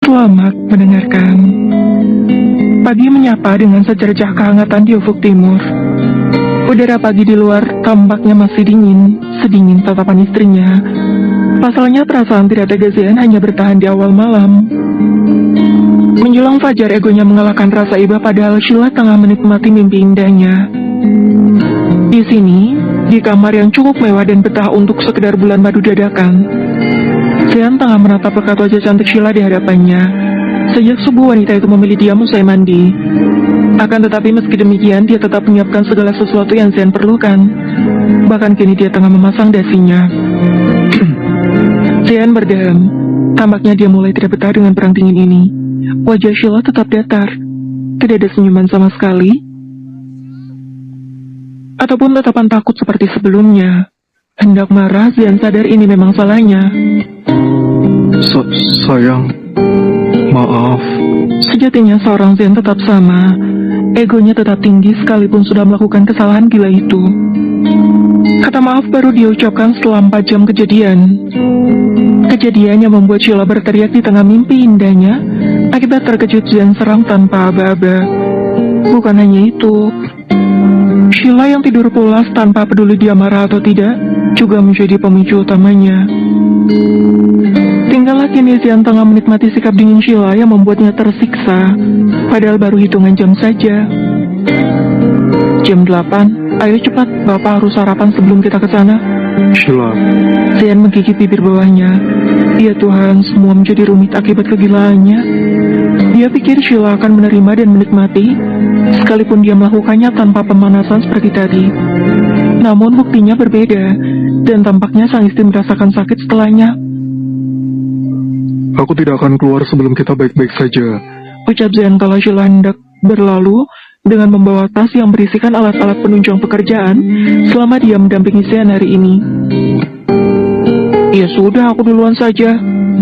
Selamat mendengarkan. Pagi menyapa dengan secercah kehangatan di ufuk timur. Udara pagi di luar tampaknya masih dingin, sedingin tatapan istrinya. Pasalnya perasaan tidak tega Zian hanya bertahan di awal malam. Menjelang fajar egonya mengalahkan rasa iba padahal Sheila tengah menikmati mimpi indahnya. Di sini, di kamar yang cukup mewah dan betah untuk sekedar bulan madu dadakan, Zian tengah menatap pekat wajah cantik Sheila di hadapannya. Sejak subuh wanita itu memilih diam usai mandi. Akan tetapi meski demikian, dia tetap menyiapkan segala sesuatu yang Zian perlukan. Bahkan kini dia tengah memasang dasinya. Zian berdeham. Tampaknya dia mulai tidak betah dengan perang dingin ini. Wajah Sheila tetap datar. Tidak ada senyuman sama sekali. Ataupun tatapan takut seperti sebelumnya. Hendak marah, Zian sadar ini memang salahnya. Sayang, maaf. Sejatinya seorang Zian tetap sama. Egonya tetap tinggi sekalipun sudah melakukan kesalahan gila itu. Kata maaf baru dia ucapkan setelah 4 jam kejadian. Kejadian yang membuat Sheila berteriak di tengah mimpi indahnya akibat terkejut Zian serang tanpa aba-aba. Bukan hanya itu, Sheila yang tidur pulas tanpa peduli dia marah atau tidak juga menjadi pemicu utamanya. Tinggallah kini Zian tengah menikmati sikap dingin Sheila yang membuatnya tersiksa, padahal baru hitungan jam saja. Jam 8, ayo cepat, Bapak harus sarapan sebelum kita ke sana. Sheila, Zian menggigit bibir bawahnya. Ya Tuhan, semua menjadi rumit akibat kegilaannya. Dia pikir Sheila akan menerima dan menikmati, sekalipun dia melakukannya tanpa pemanasan seperti tadi. Namun buktinya berbeda, dan tampaknya sang istri merasakan sakit setelahnya. aku tidak akan keluar sebelum kita baik-baik saja. Ucap Zian kala Sheila hendak berlalu dengan membawa tas yang berisikan alat-alat penunjang pekerjaan selama dia mendampingi Zian hari ini. Ya sudah, aku duluan saja.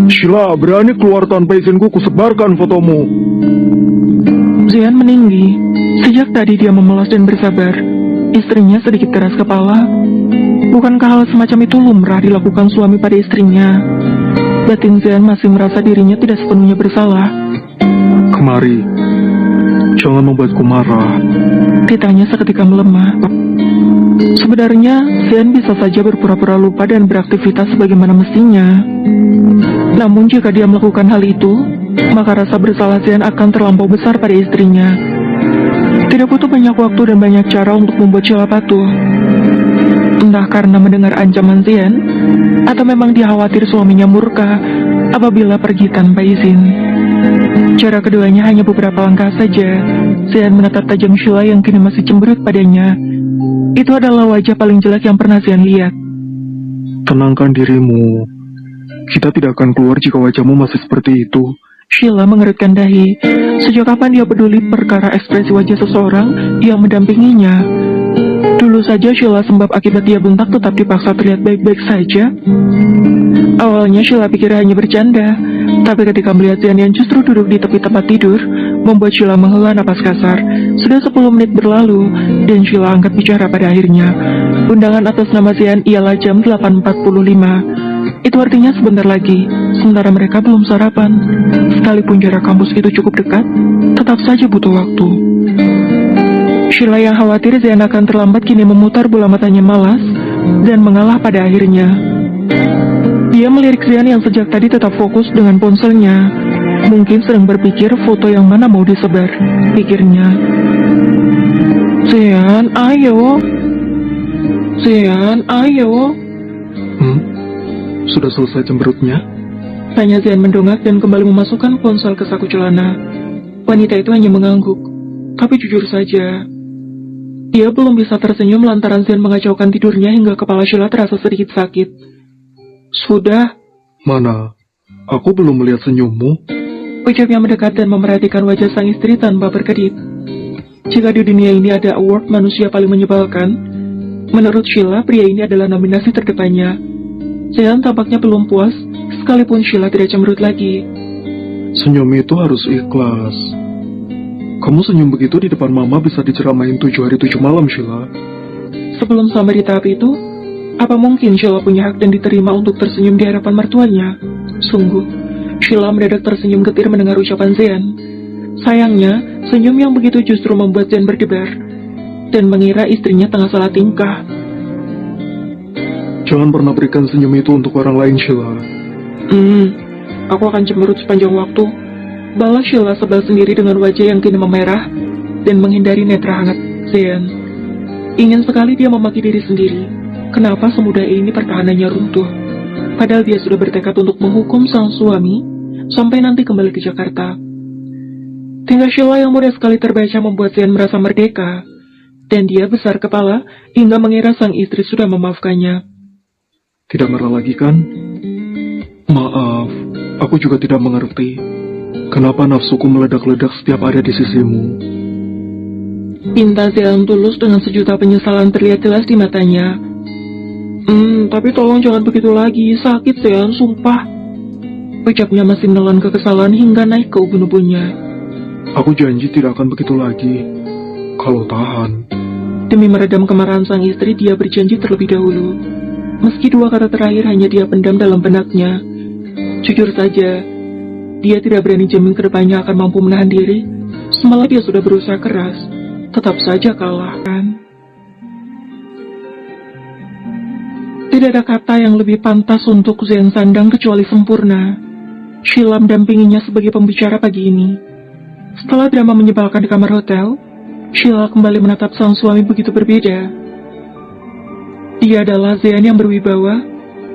Sheila, berani keluar tanpa izinku, kusebarkan fotomu. Zian meninggi. Sejak tadi dia memelas dan bersabar. Istrinya sedikit keras kepala. Bukankah hal semacam itu lumrah dilakukan suami pada istrinya? Batin Zian masih merasa dirinya tidak sepenuhnya bersalah. Kemari, jangan membuatku marah. Titanya seketika melemah. Sebenarnya, Zian bisa saja berpura-pura lupa dan beraktivitas sebagaimana mestinya. Namun jika dia melakukan hal itu, maka rasa bersalah Zian akan terlampau besar pada istrinya. Tidak butuh banyak waktu dan banyak cara untuk membuat Sheila patuh. Entah karena mendengar ancaman Zian, atau memang dia khawatir suaminya murka apabila pergi tanpa izin. Jarak keduanya hanya beberapa langkah saja. Zian menatap tajam Sheila yang kini masih cemberut padanya. Itu adalah wajah paling jelek yang pernah Zian lihat. Tenangkan dirimu. Kita tidak akan keluar jika wajahmu masih seperti itu. Sheila mengerutkan dahi. Sejak kapan dia peduli perkara ekspresi wajah seseorang yang mendampinginya? Dulu saja Sheila sembab akibat dia bentak tetap dipaksa terlihat baik-baik saja. Awalnya Sheila pikir hanya bercanda, tapi ketika melihat Zian yang justru duduk di tepi tempat tidur, membuat Sheila menghela napas kasar. Sudah 10 menit berlalu, dan Sheila angkat bicara pada akhirnya. Undangan atas nama Zian ialah jam 8.45. Itu artinya sebentar lagi, sementara mereka belum sarapan. Sekalipun jarak kampus itu cukup dekat, tetap saja butuh waktu. Sheila yang khawatir Zian akan terlambat kini memutar bola matanya malas dan mengalah pada akhirnya. Dia melirik Zian yang sejak tadi tetap fokus dengan ponselnya. Mungkin sedang berpikir foto yang mana mau disebar, pikirnya. Zian, ayo. Zian, ayo. Sudah selesai cemberutnya? Tanya Zian mendongak dan kembali memasukkan ponsel ke saku celana. Wanita itu hanya mengangguk. Tapi jujur saja, dia belum bisa tersenyum lantaran Zian mengacaukan tidurnya hingga kepala Sheila terasa sedikit sakit. Sudah. Mana? Aku belum melihat senyummu. Ucapnya mendekat dan memerhatikan wajah sang istri tanpa berkedip. Jika di dunia ini ada award manusia paling menyebalkan, menurut Sheila pria ini adalah nominasi terdepannya. Zian tampaknya belum puas, sekalipun Sheila tidak cemberut lagi. Senyum itu harus ikhlas. Kamu senyum begitu di depan mama bisa diceramain 7 hari 7 malam, Sheila. Sebelum sampai di tahap itu, apa mungkin Sheila punya hak dan diterima untuk tersenyum di hadapan mertuanya? Sungguh, Sheila mendadak tersenyum getir mendengar ucapan Zean. Sayangnya, senyum yang begitu justru membuat Zean berdebar dan mengira istrinya tengah salah tingkah. Jangan pernah berikan senyum itu untuk orang lain, Sheila. Aku akan cemberut sepanjang waktu. Balas Sheila sebal sendiri dengan wajah yang kini memerah dan menghindari netra hangat Zean. Ingin sekali dia memaki diri sendiri. Kenapa semudah ini pertahanannya runtuh? Padahal dia sudah bertekad untuk menghukum sang suami sampai nanti kembali ke Jakarta. Tingkah Sheila yang mudah sekali terbaca membuat Zean merasa merdeka, dan dia besar kepala hingga mengira sang istri sudah memaafkannya. Tidak marah lagi kan? Maaf, aku juga tidak mengerti. Kenapa nafsuku meledak-ledak setiap ada di sisimu? Pinta Zean tulus dengan sejuta penyesalan terlihat jelas di matanya. Tapi tolong jangan begitu lagi, sakit Zean, sumpah. Ucapnya masih menelan kekesalan hingga naik ke ubun-ubunnya. Aku janji tidak akan begitu lagi. Kalau tahan. Demi meredam kemarahan sang istri, dia berjanji terlebih dahulu. Meski dua kata terakhir hanya dia pendam dalam benaknya. Jujur saja, dia tidak berani jamin kedepannya akan mampu menahan diri. Semalam dia sudah berusaha keras, tetap saja kalah, kan? Tidak ada kata yang lebih pantas untuk Zean sandang kecuali sempurna. Sheila mendampinginya sebagai pembicara pagi ini. Setelah drama menyebalkan di kamar hotel, Sheila kembali menatap sang suami begitu berbeda. Dia adalah Zean yang berwibawa,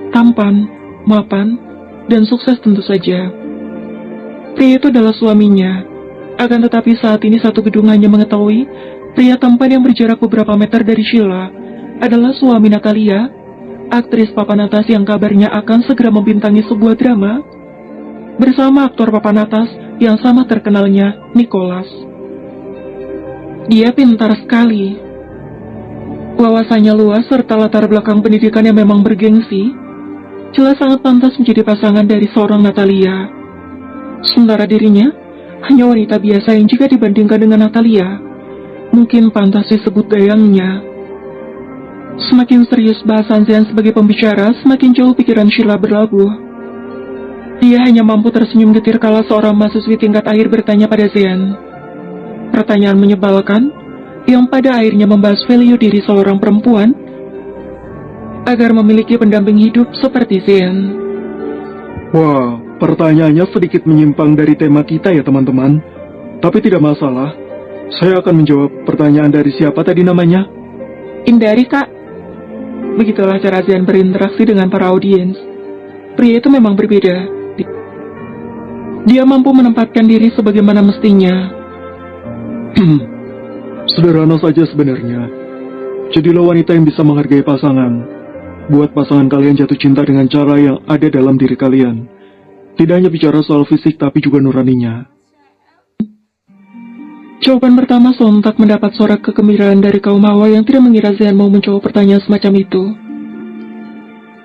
tampan, mapan, dan sukses tentu saja. Pria itu adalah suaminya. Akan tetapi saat ini satu gedung hanya mengetahui pria tampan yang berjarak beberapa meter dari Sheila adalah suami Natalia, aktris papan atas yang kabarnya akan segera membintangi sebuah drama bersama aktor papan atas yang sama terkenalnya, Nicholas. Dia pintar sekali. Wawasannya luas serta latar belakang pendidikan yang memang bergengsi, jelas sangat pantas menjadi pasangan dari seorang Natalia. Sementara dirinya hanya wanita biasa yang jika dibandingkan dengan Natalia, mungkin pantas disebut gayangnya. Semakin serius bahasan Zean sebagai pembicara, semakin jauh pikiran Sheila berlabuh. Dia hanya mampu tersenyum getir kala seorang mahasiswi tingkat akhir bertanya pada Zean. Pertanyaan menyebalkan, yang pada akhirnya membahas value diri seorang perempuan agar memiliki pendamping hidup seperti Zean. Wah, pertanyaannya sedikit menyimpang dari tema kita ya teman-teman. Tapi tidak masalah. Saya akan menjawab pertanyaan dari siapa tadi namanya? Indari, Kak. Begitulah cara Zean berinteraksi dengan para audiens. Pria itu memang berbeda. Dia mampu menempatkan diri sebagaimana mestinya. Sederhana saja sebenarnya. Jadilah wanita yang bisa menghargai pasangan. Buat pasangan kalian jatuh cinta dengan cara yang ada dalam diri kalian. Tidak hanya bicara soal fisik tapi juga nuraninya. Jawaban pertama sontak mendapat sorak kegembiraan dari kaum hawa yang tidak mengira Zean mau menjawab pertanyaan semacam itu.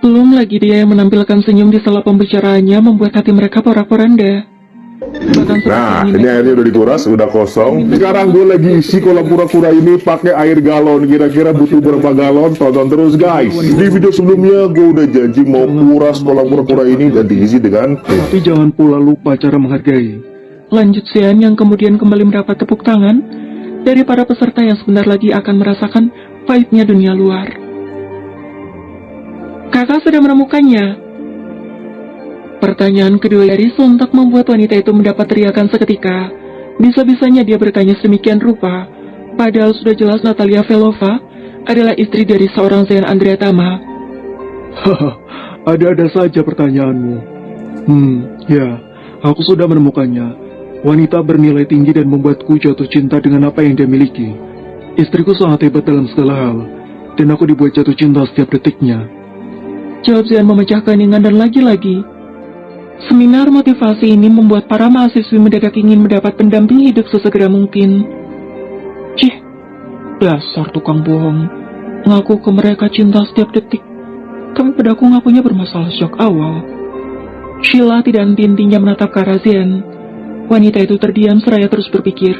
Belum lagi dia yang menampilkan senyum di sela pembicaraannya membuat hati mereka porak-poranda. Nah, ini airnya udah dikuras, udah kosong. Sekarang gue lagi isi kolam kura-kura ini pakai air galon. Kira-kira butuh berapa galon? Tonton terus guys. Di video sebelumnya gue udah janji mau kuras kolam kura-kura ini dan diisi dengan Tapi jangan pula lupa cara menghargai. Lanjut Zean yang kemudian kembali mendapat tepuk tangan dari para peserta yang sebentar lagi akan merasakan pahitnya dunia luar. Kakak sudah menemukannya. Pertanyaan kedua dari sontak membuat wanita itu mendapat teriakan seketika. Bisa-bisanya dia bertanya sedemikian rupa, padahal sudah jelas Natalia Velova adalah istri dari seorang Zean Andreatama. Haha, ada-ada saja pertanyaanmu. Ya, aku sudah menemukannya. Wanita bernilai tinggi dan membuatku jatuh cinta dengan apa yang dia miliki. Istriku sangat hebat dalam segala hal, dan aku dibuat jatuh cinta setiap detiknya. Jawab Zean memecah keheningan dan lagi-lagi. Seminar motivasi ini membuat para mahasiswi mendadak ingin mendapat pendamping hidup sesegera mungkin. Cih, dasar tukang bohong. Ngaku ke mereka cinta setiap detik, tapi padaku ngakunya bermasalah sejak awal. Sheila tidak henti-hentinya menatap ke arah Zean. Wanita itu terdiam seraya terus berpikir,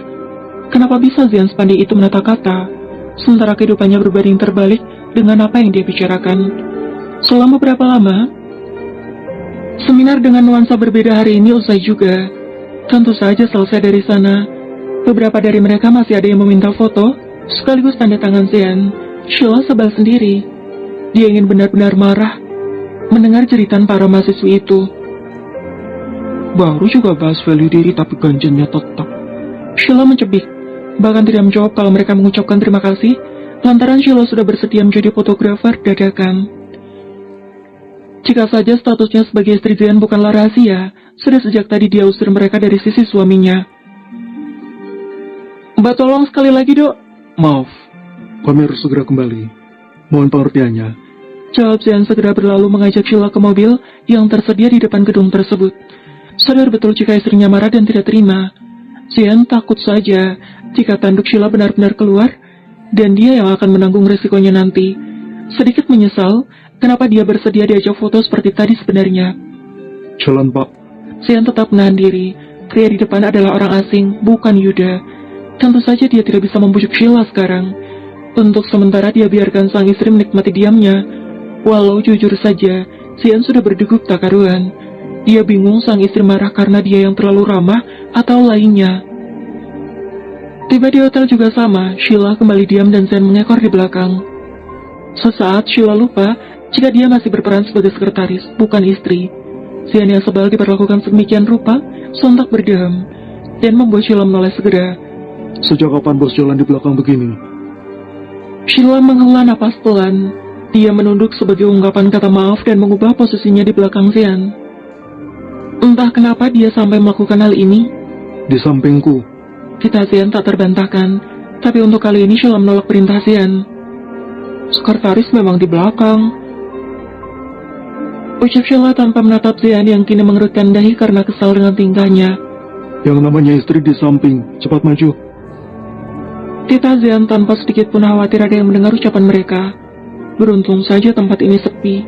kenapa bisa Zean sepandai itu menata kata, sementara kehidupannya berbanding terbalik dengan apa yang dia bicarakan. Selama berapa lama, Seminar dengan nuansa berbeda hari ini usai juga. Tentu saja selesai dari sana, beberapa dari mereka masih ada yang meminta foto, sekaligus tanda tangan Sean. Sheila sebal sendiri. Dia ingin benar-benar marah mendengar jeritan para mahasiswi itu. Baru juga bahas value diri tapi ganjennya tetap. Sheila mencebik, bahkan tidak menjawab kalau mereka mengucapkan terima kasih, lantaran Sheila sudah bersedia menjadi fotografer dadakan. Jika saja statusnya sebagai istri Zian bukanlah rahasia, sudah sejak tadi dia usir mereka dari sisi suaminya. Mbak tolong sekali lagi dok. Maaf, kami harus segera kembali. Mohon pengertiannya. Jawab Zian segera berlalu mengajak Sheila ke mobil yang tersedia di depan gedung tersebut. Sadar betul jika istrinya marah dan tidak terima. Zian takut saja jika tanduk Sheila benar-benar keluar dan dia yang akan menanggung risikonya nanti. Sedikit menyesal kenapa dia bersedia diajak foto seperti tadi sebenarnya. Jalan pak. Zian tetap menahan diri. Pria di depan adalah orang asing, bukan Yuda. Tentu saja dia tidak bisa membujuk Sheila sekarang. Untuk sementara dia biarkan sang istri menikmati diamnya. Walau jujur saja, Zian sudah berdegup tak karuan. Dia bingung sang istri marah karena dia yang terlalu ramah atau lainnya. Tiba di hotel juga sama, Sheila kembali diam dan Zian mengekor di belakang. Sesaat Sheila lupa jika dia masih berperan sebagai sekretaris, bukan istri. Zian yang sebal diperlakukan sedemikian rupa, sontak berdehem, dan membuat Sheila menoleh segera. Sejak kapan bos jalan di belakang begini? Sheila menghela napas pelan. Dia menunduk sebagai ungkapan kata maaf dan mengubah posisinya di belakang Zian. Entah kenapa dia sampai melakukan hal ini. Di sampingku. Kita Zian tak terbantahkan, tapi untuk kali ini Sheila menolak perintah Zian. Sekretaris memang di belakang, ucap Sheila tanpa menatap Zian yang kini mengerutkan dahi karena kesal dengan tingkahnya. Yang namanya istri di samping, cepat maju. Tita Zian tanpa sedikit pun khawatir ada yang mendengar ucapan mereka. Beruntung saja tempat ini sepi,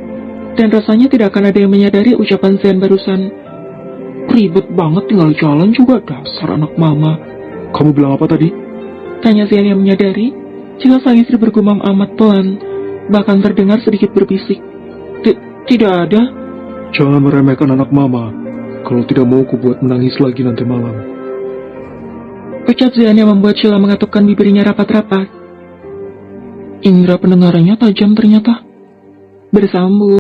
dan rasanya tidak akan ada yang menyadari ucapan Zian barusan. Ribet banget tinggal jalan juga, dasar anak mama. Kamu bilang apa tadi? Tanya Zian yang menyadari jika sang istri bergumam amat pelan, bahkan terdengar sedikit berbisik. Tidak ada. Jangan meremehkan anak mama. Kalau tidak mau ku buat menangis lagi nanti malam. Ucap Zian yang membuat Sheila mengatupkan bibirnya rapat-rapat. Indra pendengarannya tajam ternyata. Bersambung.